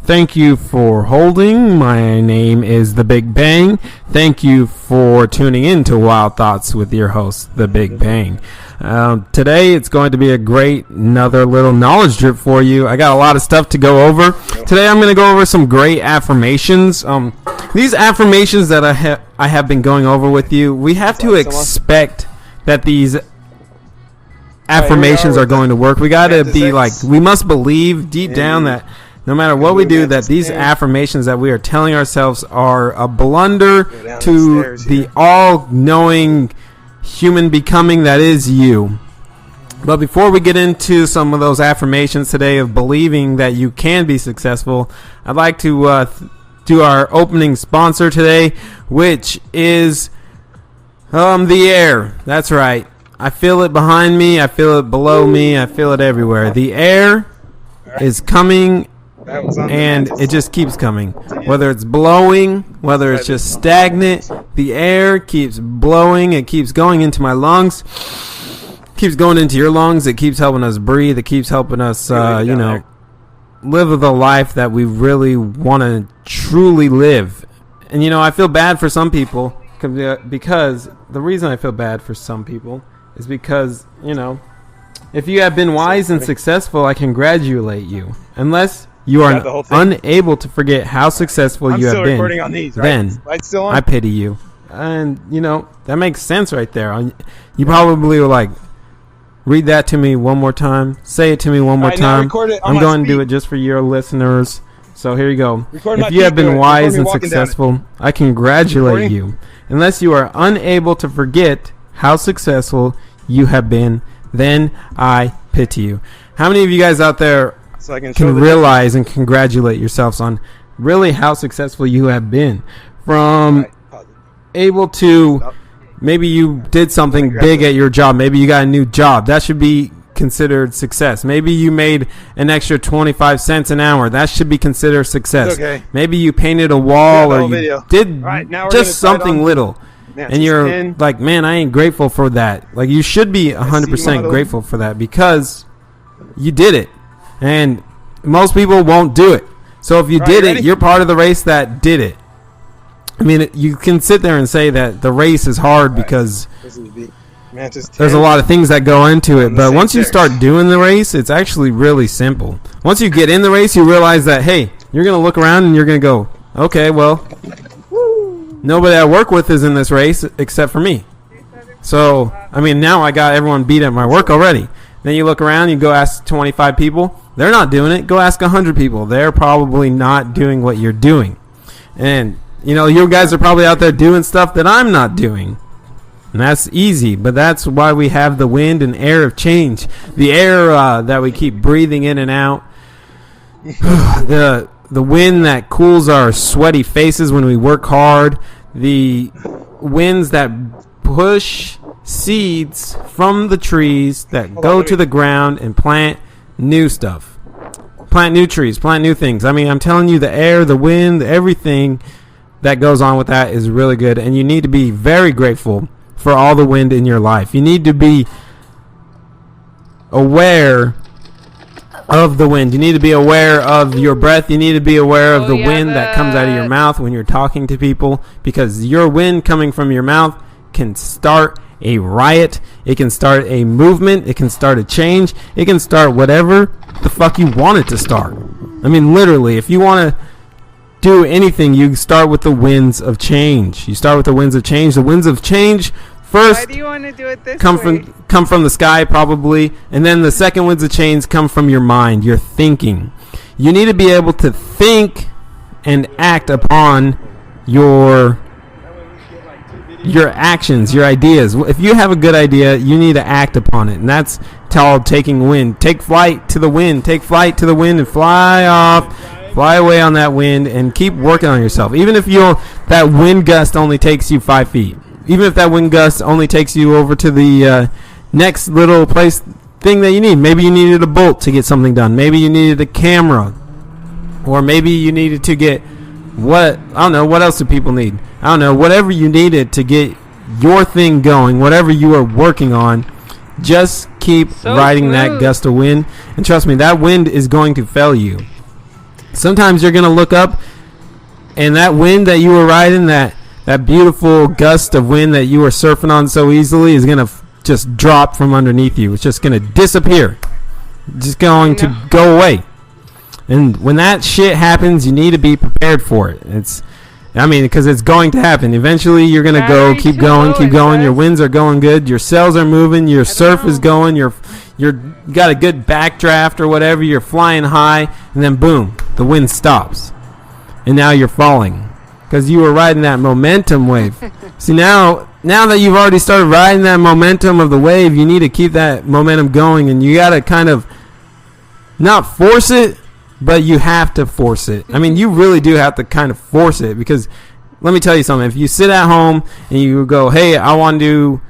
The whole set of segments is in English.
Thank you for holding. My name is The Big Bang. Thank you for tuning in to Wild Thoughts with your host, The Big Bang. Today it's going to be another little knowledge drip for you. I got a lot of stuff to go over. Today I'm going to go over some great affirmations. These affirmations that I have been going over with you, we have to expect that these affirmations are going to work. We got to be like, we must believe deep down that no matter what we do, that these affirmations that we are telling ourselves are a blunder to the all-knowing human becoming that is you. But before we get into some of those affirmations today of believing that you can be successful, I'd like to do our opening sponsor today, which is the air. That's right. I feel it behind me. I feel it below me. I feel it everywhere. The air is coming, and it just keeps coming. Whether it's blowing, whether it's just stagnant, the air keeps blowing. It keeps going into my lungs, keeps going into your lungs. It keeps helping us breathe. It keeps helping us, live the life that we really want to truly live. And, I feel bad for some people because the reason I feel bad for some people is because, if you have been wise and successful, I congratulate you. Unless you are unable to forget how successful you have been, then I pity you. And, that makes sense right there. You probably were like, read that to me one more time. Say it to me one more time. I'm going to do it just for your listeners. So here you go. If you have been wise and successful, I congratulate you. Unless you are unable to forget how successful you have been, then I pity you. How many of you guys out there can realize and congratulate yourselves on really how successful you have been? From able to, maybe you did something big at your job. Maybe you got a new job. That should be considered success. Maybe you made an extra 25 cents an hour. That should be considered success. Maybe you painted a wall or you did just something little. And you're like, man, I ain't grateful for that. Like, you should be 100% grateful for that because you did it. And most people won't do it. So if you did it, you're part of the race that did it. I mean, you can sit there and say that the race is hard because there's a lot of things that go into it. But once you start doing the race, it's actually really simple. Once you get in the race, you realize that, hey, you're going to look around and you're going to go, okay, well, nobody I work with is in this race except for me. So, I mean, now I got everyone beat at my work already. Then you look around, you go ask 25 people. They're not doing it. Go ask 100 people. They're probably not doing what you're doing. And, you guys are probably out there doing stuff that I'm not doing. And that's easy, but that's why we have the wind and air of change. The air that we keep breathing in and out. The wind that cools our sweaty faces when we work hard. The winds that push seeds from the trees that go to the ground and plant new stuff. Plant new trees, plant new things. I mean, I'm telling you, the air, the wind, everything that goes on with that is really good. And you need to be very grateful for all the wind in your life. You need to be aware of the wind. You need to be aware of your breath. You need to be aware of the wind that comes out of your mouth when you're talking to people, because your wind coming from your mouth can start a riot. It can start a movement. It can start a change. It can start whatever the fuck you want it to start. I mean, literally, if you want to do anything, you start with the winds of change. You start with the winds of change. The winds of change first, why do you want to do it this come way? come from the sky probably, and then the second winds of change come from your mind, your thinking. You need to be able to think and act upon your actions, your ideas. If you have a good idea, you need to act upon it, and that's called taking wind. Take flight to the wind. Take flight to the wind and fly off. Fly away on that wind and keep working on yourself. Even if that wind gust only takes you 5 feet. Even if that wind gust only takes you over to the next little thing that you need. Maybe you needed a bolt to get something done. Maybe you needed a camera. Or maybe you needed to get I don't know. What else do people need? I don't know. Whatever you needed to get your thing going, whatever you are working on, just keep riding that gust of wind. And trust me, that wind is going to fail you. Sometimes you're going to look up, and that wind that you were riding, that beautiful gust of wind that you were surfing on so easily is going to just drop from underneath you. It's just going to disappear. Just going to go away. And when that shit happens, you need to be prepared for it. Because it's going to happen. Eventually, you're going to keep going. Your winds are going good. Your sails are moving. Your surf is going. You got a good backdraft or whatever. You're flying high. And then, boom, the wind stops. And now you're falling. Because you were riding that momentum wave. See, now that you've already started riding that momentum of the wave, you need to keep that momentum going. And you got to kind of not force it, but you have to force it. I mean, you really do have to kind of force it, because let me tell you something. If you sit at home and you go, hey, I want to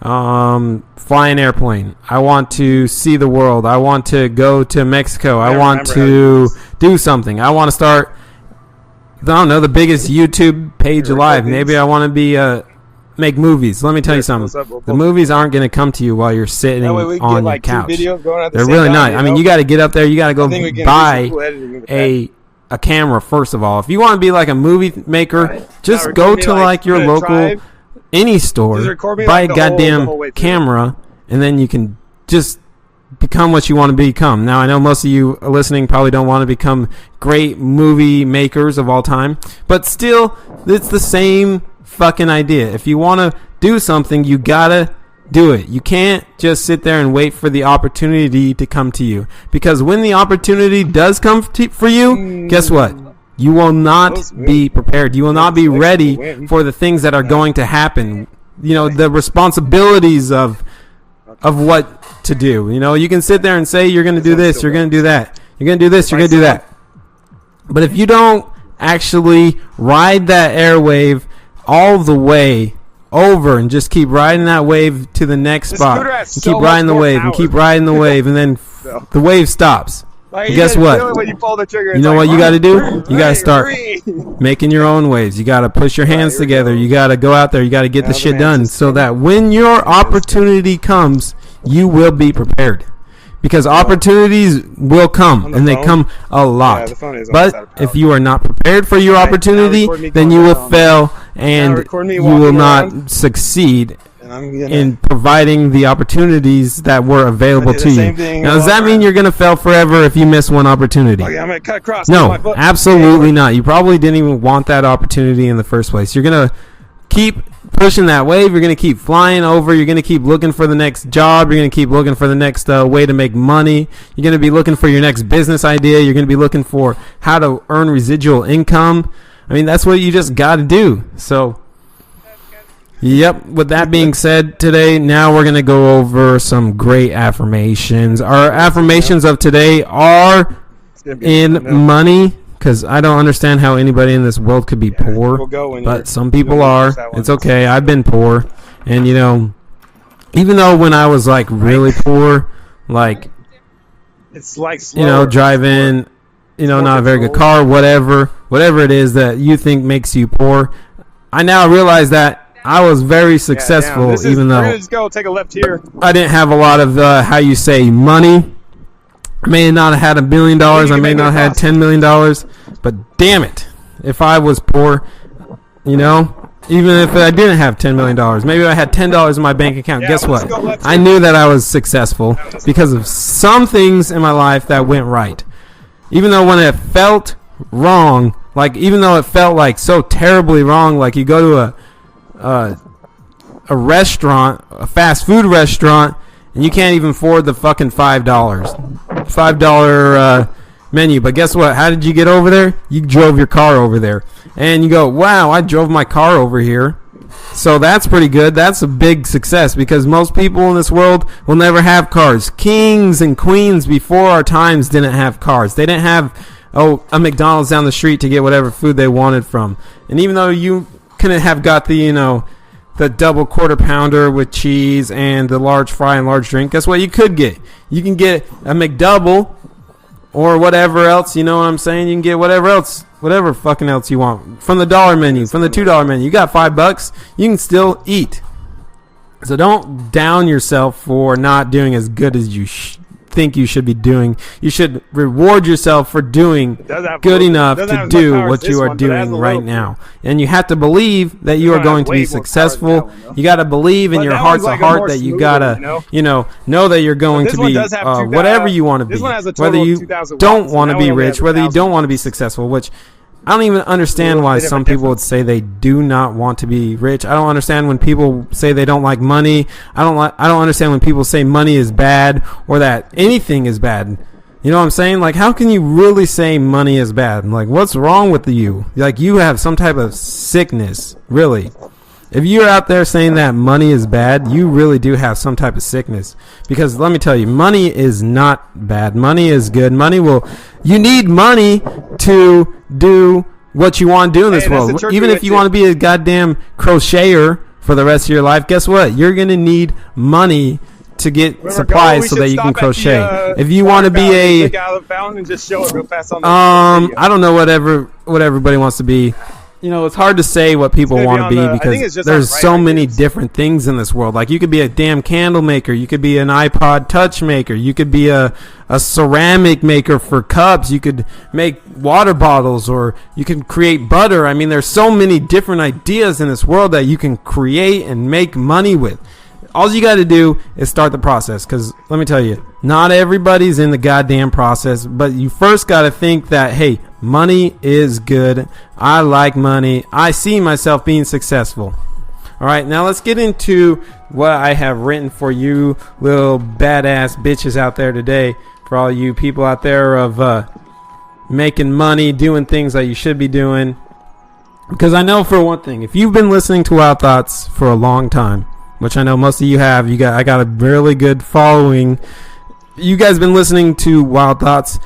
fly an airplane. I want to see the world. I want to go to Mexico. I want to do something. I want to start, I don't know, the biggest YouTube page alive. Maybe I want to be make movies. Let me tell you something. The movies aren't going to come to you while you're sitting on your couch. They're really not. I mean, you got to get up there. You got to go buy a camera, first of all. If you want to be like a movie maker, just go to like your local any store, buy a goddamn camera, and then you can just become what you want to become. Now, I know most of you listening probably don't want to become great movie makers of all time, but still, it's the same fucking idea. If you want to do something, you gotta do it. You can't just sit there and wait for the opportunity to come to you, because when the opportunity does come for you, guess what? You will not be prepared. You will not be ready for the things that are going to happen. You know, the responsibilities of what to do. You know, you can sit there and say you're going to do this, you're going to do that, you're going to do this, you're going to do that. But if you don't actually ride that airwave all the way over and just keep riding that wave to the next spot, and keep riding the wave and keep riding the wave, and then the wave stops. And guess what? You know what you got to do? You got to start making your own waves. You got to push your hands together. You got to go out there. You got to get the shit done, so that when your opportunity comes, you will be prepared. Because opportunities will come, and they come a lot. But if you are not prepared for your opportunity, then you will fail, and you will not succeed in providing the opportunities that were available to you. Now, does that mean you're going to fail forever if you miss one opportunity? No, absolutely not. You probably didn't even want that opportunity in the first place. You're going to keep pushing that wave. You're going to keep flying over. You're going to keep looking for the next job. You're going to keep looking for the next way to make money. You're going to be looking for your next business idea. You're going to be looking for how to earn residual income. I mean, that's what you just got to do. So, yep, with that being said, today, now we're going to go over some great affirmations. Our affirmations of today are in money, because I don't understand how anybody in this world could be poor, but some people are. It's okay. I've been poor. And, you know, even though when I was, like, really poor, like, it's like you know, driving, you know, not a very good car, whatever it is that you think makes you poor, I now realize that I was very successful, even though just go take a left here. I didn't have a lot of, how you say, money. I may not have had $1 billion. I may not have had $10 million. But damn it, if I was poor, you know, even if I didn't have $10 million, maybe I had $10 in my bank account. Guess what? I knew that I was successful because of some things in my life that went right. Even though when it felt wrong, like even though it felt like so terribly wrong, like you go to a restaurant, a fast food restaurant, and you can't even afford the fucking $5 menu. But guess what? How did you get over there? You drove your car over there. And you go, wow, I drove my car over here. So that's pretty good. That's a big success, because most people in this world will never have cars. Kings and queens before our times didn't have cars. They didn't have a McDonald's down the street to get whatever food they wanted from. And even though you couldn't have got the, you know, the double quarter pounder with cheese and the large fry and large drink, guess what you could get? You can get a McDouble or whatever else, you know what I'm saying? You can get whatever fucking else you want from the dollar menu, from the $2 menu. You got $5, you can still eat. So don't down yourself for not doing as good as you think you should be doing. You should reward yourself for doing good enough to do what you are doing right now. And you have to believe that you are going to be successful. You got to believe in your heart's of heart that you got to, know that you're going to be whatever you want to be. Whether you don't want to be rich, whether you don't want to be successful, which I don't even understand why some people would say they do not want to be rich. I don't understand when people say they don't like money. I don't understand when people say money is bad or that anything is bad. You know what I'm saying? Like, how can you really say money is bad? Like, what's wrong with you? Like, you have some type of sickness, really. If you're out there saying that money is bad, you really do have some type of sickness. Because let me tell you, money is not bad. Money is good. You need money to do what you want to do in this world. Even if you want to be a goddamn crocheter for the rest of your life, guess what? You're going to need money to get supplies so that you can crochet. If you want to be I don't know what everybody wants to be. It's hard to say what people want to be because there's so many different things in this world. Like, you could be a damn candle maker. You could be an iPod Touch maker. You could be a ceramic maker for cups. You could make water bottles, or you can create butter. I mean, there's so many different ideas in this world that you can create and make money with. All you got to do is start the process, because let me tell you, not everybody's in the goddamn process, but you first got to think that, hey, money is good. I like money. I see myself being successful. All right, now let's get into what I have written for you little badass bitches out there today, for all you people out there of making money, doing things that you should be doing. Because I know for one thing, if you've been listening to Wild Thoughts for a long time, which I know most of you have, I got a really good following. You guys been listening to Wild Thoughts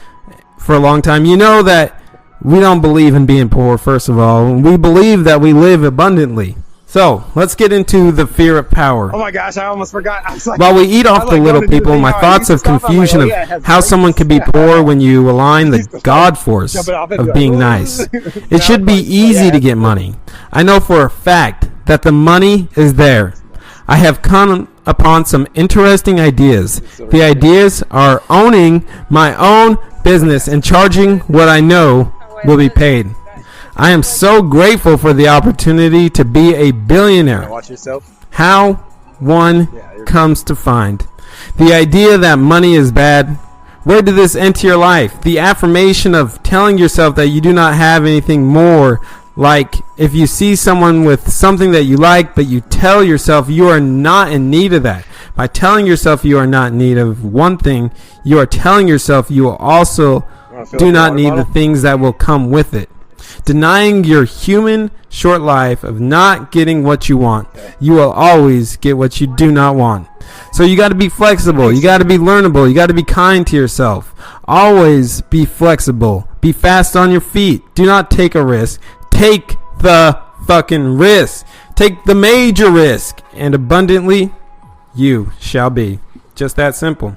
for a long time. You know that we don't believe in being poor, first of all. We believe that we live abundantly. So, let's get into the fear of power. Oh my gosh, I almost forgot. While we eat off the little people, my thoughts of confusion of how someone could be poor when you align the God force of being nice. It should be easy to get money. I know for a fact that the money is there. I have come upon some interesting ideas. The ideas are owning my own business and charging what I know will be paid. I am so grateful for the opportunity to be a billionaire. How one comes to find. The idea that money is bad. Where did this enter your life? The affirmation of telling yourself that you do not have anything more. Like, if you see someone with something that you like, but you tell yourself you are not in need of that. By telling yourself you are not in need of one thing, you are telling yourself you will also do not need the things that will come with it. Denying your human short life of not getting what you want, you will always get what you do not want. So you got to be flexible. You got to be learnable. You got to be kind to yourself. Always be flexible. Be fast on your feet. Do not take a risk. Take the fucking risk. Take the major risk. And abundantly, you shall be. Just that simple.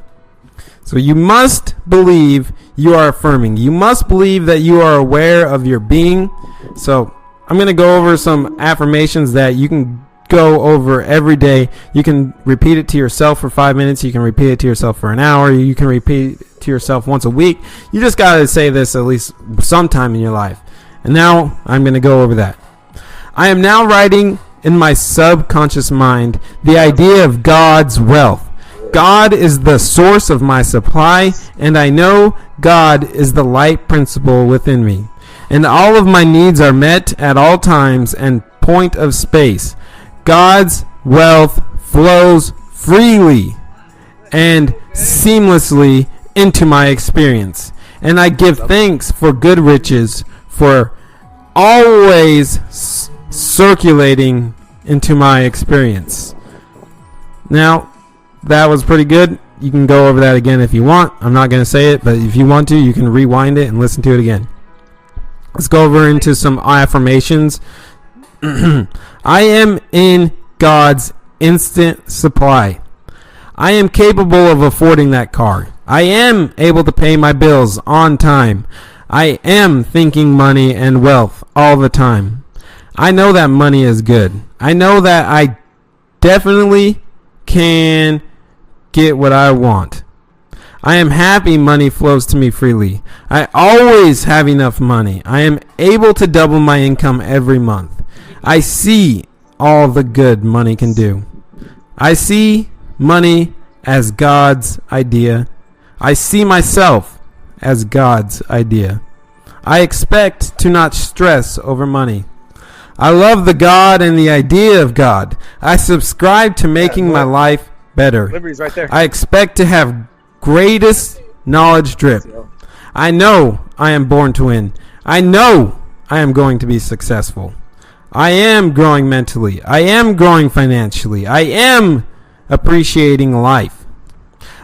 So you must believe you are affirming. You must believe that you are aware of your being. So I'm going to go over some affirmations that you can go over every day. You can repeat it to yourself for 5 minutes. You can repeat it to yourself for an hour. You can repeat it to yourself once a week. You just got to say this at least sometime in your life. And now I'm going to go over that. I am now writing in my subconscious mind the idea of God's wealth. God is the source of my supply, and I know God is the light principle within me. And all of my needs are met at all times and point of space. God's wealth flows freely and seamlessly into my experience. And I give thanks for good riches, for always circulating into my experience. Now, that was pretty good. You can go over that again if you want. I'm not going to say it, but if you want to, you can rewind it and listen to it again. Let's go over into some affirmations. I am in God's instant supply. I am capable of affording that car. I am able to pay my bills on time. I am thinking money and wealth all the time. I know that money is good. I know that I definitely can get what I want. I am happy money flows to me freely. I always have enough money. I am able to double my income every month. I see all the good money can do. I see money as God's idea. I see myself as God's idea. I expect to not stress over money. I love the God and the idea of God. I subscribe to making my life better. Liberty's right there. I expect to have greatest knowledge drip. I know I am born to win. I know I am going to be successful. I am growing mentally. I am growing financially. I am appreciating life.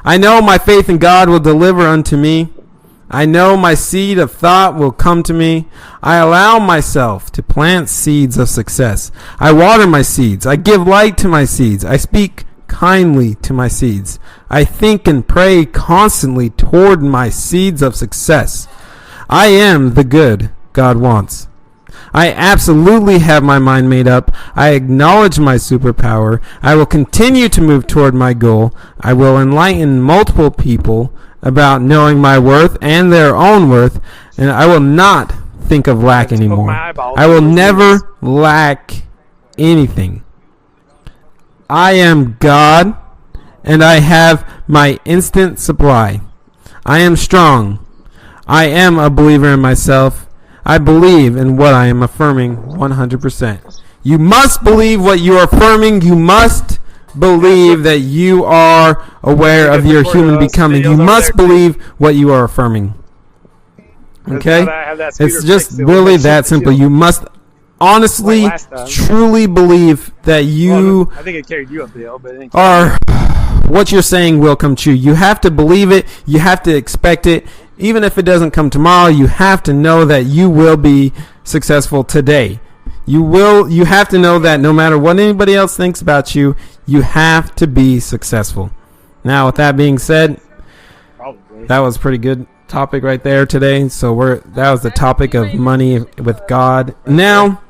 I know my faith in God will deliver unto me. I know my seed of thought will come to me. I allow myself to plant seeds of success. I water my seeds. I give light to my seeds. I speak kindly to my seeds. I think and pray constantly toward my seeds of success. I am the good God wants. I absolutely have my mind made up. I acknowledge my superpower. I will continue to move toward my goal. I will enlighten multiple people about knowing my worth and their own worth, and I will not think of lack anymore. I will never lack anything. I am God, and I have my instant supply. I am strong. I am a believer in myself. I believe in what I am affirming 100%. You must believe what you are affirming. You must believe that you are aware of your human becoming. You must believe what you are affirming. Okay? It's just really that simple. You must honestly, truly believe that you I think it carried you up the hill, but it are what you're saying will come true. You have to believe it. You have to expect it. Even if it doesn't come tomorrow, you have to know that you will be successful today. You have to know that no matter what anybody else thinks about you, you have to be successful. Now, with that being said, that was a pretty good topic right there today. So that was the topic of money with God. Now,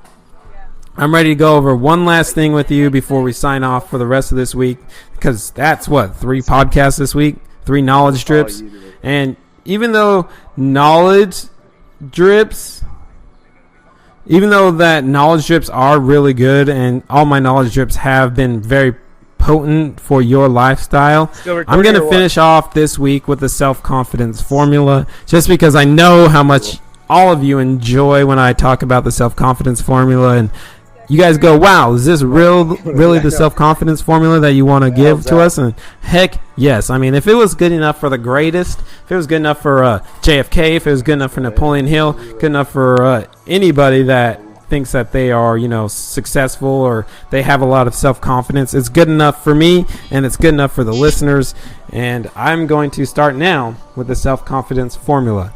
I'm ready to go over one last thing with you before we sign off for the rest of this week, because that's 3 podcasts this week, 3 knowledge drips. And even though knowledge drips are really good, and all my knowledge drips have been very potent for your lifestyle, I'm going to finish off this week with the self-confidence formula, just because I know how much all of you enjoy when I talk about the self-confidence formula, and you guys go, wow, is this really the self-confidence formula that you want to give to us? And heck, yes. I mean, if it was good enough for the greatest, if it was good enough for JFK, if it was good enough for Napoleon Hill, good enough for anybody that thinks that they are, successful or they have a lot of self-confidence, it's good enough for me, and it's good enough for the listeners. And I'm going to start now with the self-confidence formula.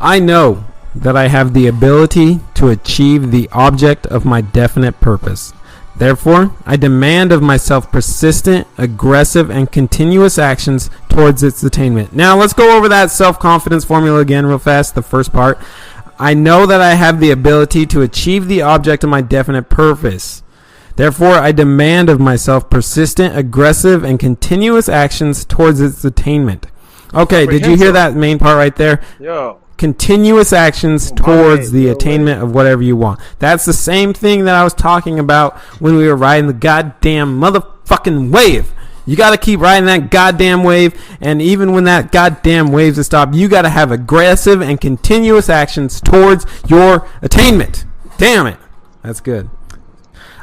I know that I have the ability to achieve the object of my definite purpose. Therefore, I demand of myself persistent, aggressive, and continuous actions towards its attainment. Now, let's go over that self-confidence formula again real fast, the first part. I know that I have the ability to achieve the object of my definite purpose. Therefore, I demand of myself persistent, aggressive, and continuous actions towards its attainment. Okay, did you hear that main part right there? Yo. Continuous actions towards the attainment of whatever you want. That's the same thing that I was talking about when we were riding the goddamn motherfucking wave. You got to keep riding that goddamn wave, and even when that goddamn wave's to stop, you got to have aggressive and continuous actions towards your attainment. Damn it. That's good.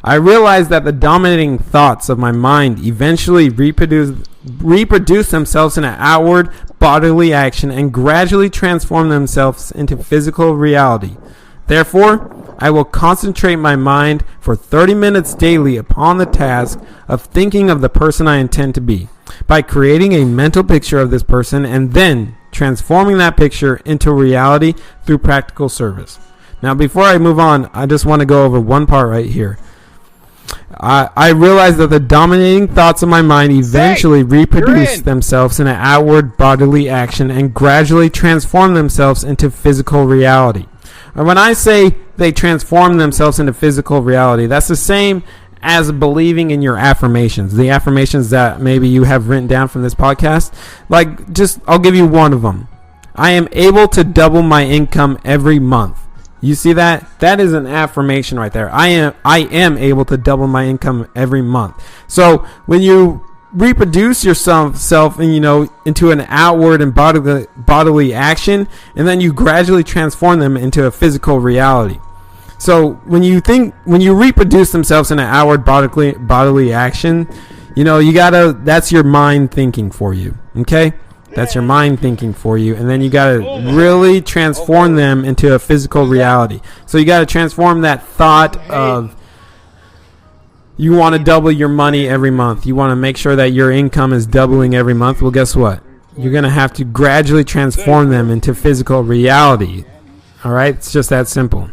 I realize that the dominating thoughts of my mind eventually reproduce themselves in an outward bodily action and gradually transform themselves into physical reality. Therefore, I will concentrate my mind for 30 minutes daily upon the task of thinking of the person I intend to be, by creating a mental picture of this person and then transforming that picture into reality through practical service. Now, before I move on, I just want to go over one part right here. I realize that the dominating thoughts of my mind eventually reproduce themselves in an outward bodily action and gradually transform themselves into physical reality. And when I say they transform themselves into physical reality, that's the same as believing in your affirmations, the affirmations that maybe you have written down from this podcast. Like, just, I'll give you one of them. I am able to double my income every month. You see that? That is an affirmation right there. I am able to double my income every month. So when you reproduce yourself and, into an outward and bodily action, and then you gradually transform them into a physical reality. So when you reproduce themselves in an outward bodily action, that's your mind thinking for you. Okay? That's your mind thinking for you. And then you got to really transform them into a physical reality. So you got to transform that thought of you want to double your money every month. You want to make sure that your income is doubling every month. Well, guess what? You're going to have to gradually transform them into physical reality. All right? It's just that simple.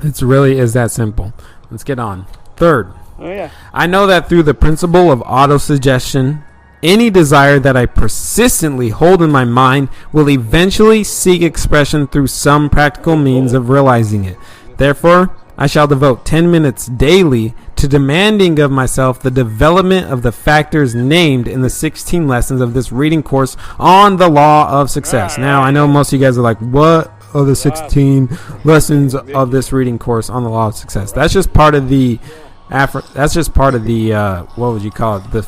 It really is that simple. Let's get on. Third, I know that through the principle of autosuggestion, any desire that I persistently hold in my mind will eventually seek expression through some practical means of realizing it. Therefore, I shall devote 10 minutes daily to demanding of myself the development of the factors named in the 16 lessons of this reading course on the law of success. Now, I know most of you guys are like, what are the 16 lessons of this reading course on the law of success? That's just part of the what would you call it? The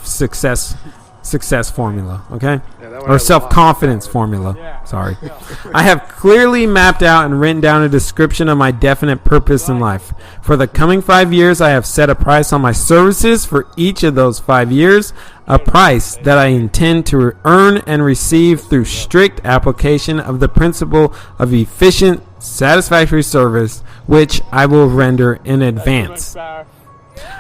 success formula, okay? Or self-confidence formula. Sorry. I have clearly mapped out and written down a description of my definite purpose in life. For the coming 5 years, I have set a price on my services for each of those 5 years, a price that I intend to earn and receive through strict application of the principle of efficient, satisfactory service, which I will render in advance.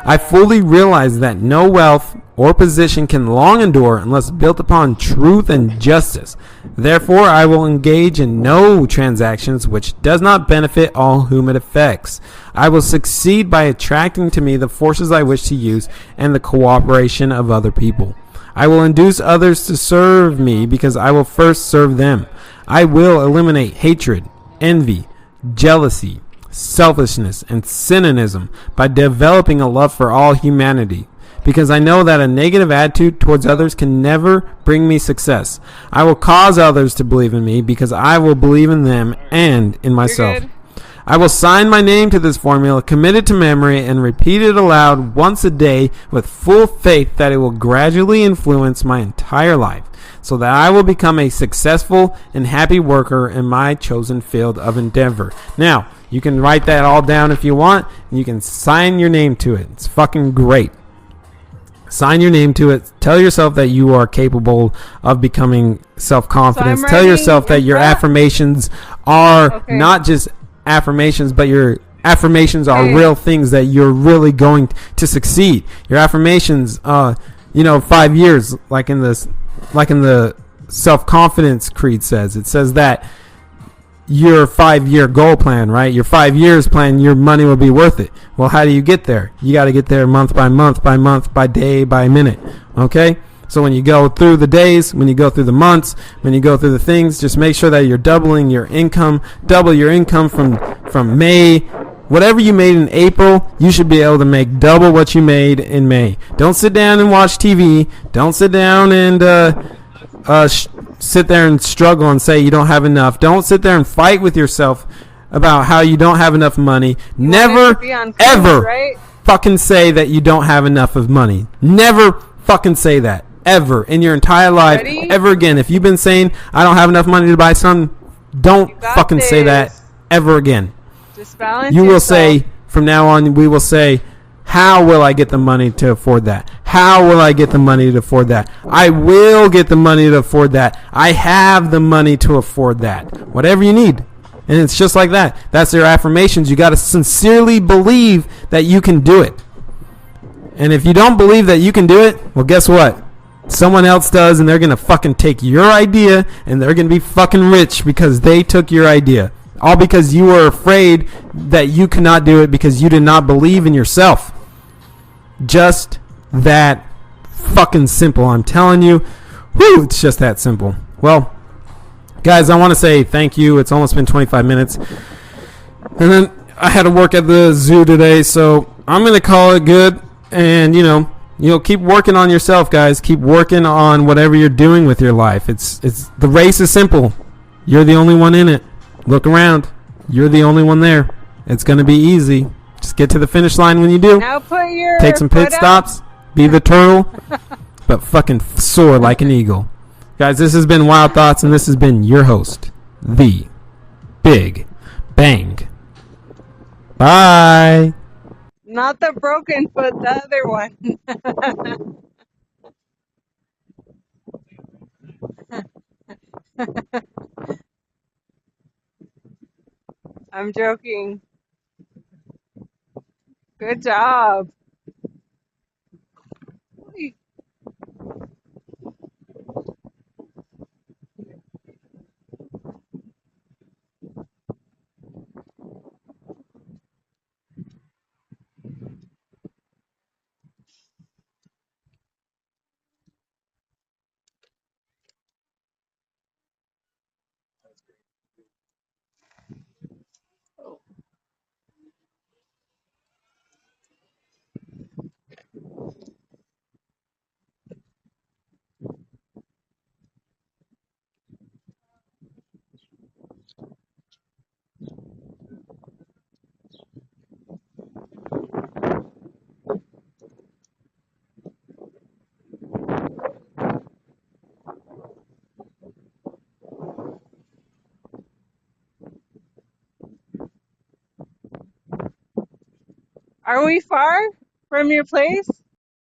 I fully realize that no wealth or position can long endure unless built upon truth and justice. Therefore, I will engage in no transactions which does not benefit all whom it affects. I will succeed by attracting to me the forces I wish to use and the cooperation of other people. I will induce others to serve me because I will first serve them. I will eliminate hatred, envy, jealousy, selfishness, and cynicism by developing a love for all humanity, because I know that a negative attitude towards others can never bring me success. I will cause others to believe in me because I will believe in them and in myself. I will sign my name to this formula, commit it to memory, and repeat it aloud once a day with full faith that it will gradually influence my entire life, so that I will become a successful and happy worker in my chosen field of endeavor. Now, you can write that all down if you want, and you can sign your name to it. It's fucking great. Sign your name to it. Tell yourself that you are capable of becoming self-confident. So tell yourself that your affirmations are not just affirmations, but your affirmations are real things that you're really going to succeed. Your affirmations, 5 years, like in the self-confidence creed says. It says that your 5-year goal plan, right? Your 5 years plan, your money will be worth it. Well, how do you get there? You got to get there month by month, by day, by minute. Okay? So when you go through the days, when you go through the months, when you go through the things, just make sure that you're doubling your income. Double your income from May. Whatever you made in April, you should be able to make double what you made in May. Don't sit down and watch TV. Don't sit down and sit there and struggle and say you don't have enough. Don't sit there and fight with yourself about how you don't have enough money. Never, ever fucking say that you don't have enough of money. Never fucking say that. Ever. In your entire life. Ever again. If you've been saying, I don't have enough money to buy something, don't fucking say that ever again. Just balance you will yourself. say, from now on, we will say, how will I get the money to afford that? How will I get the money to afford that? I will get the money to afford that. I have the money to afford that. Whatever you need. And it's just like that. That's your affirmations. You got to sincerely believe that you can do it. And if you don't believe that you can do it, well, guess what? Someone else does, and they're going to fucking take your idea, and they're going to be fucking rich because they took your idea. All because you were afraid that you could not do it because you did not believe in yourself. Just that fucking simple. I'm telling you. Whew, it's just that simple. Well, guys, I want to say thank you. It's almost been 25 minutes. And then I had to work at the zoo today, so I'm gonna call it good, and keep working on yourself, guys. Keep working on whatever you're doing with your life. It's the race is simple. You're the only one in it. Look around. You're the only one there. It's gonna be easy. Just get to the finish line when you do. Now put your Take some pit stops. Be the turtle, but fucking soar like an eagle. Guys, this has been Wild Thoughts, and this has been your host, The Big Bang. Bye. Not the broken foot, the other one. I'm joking. Good job. Are we far from your place?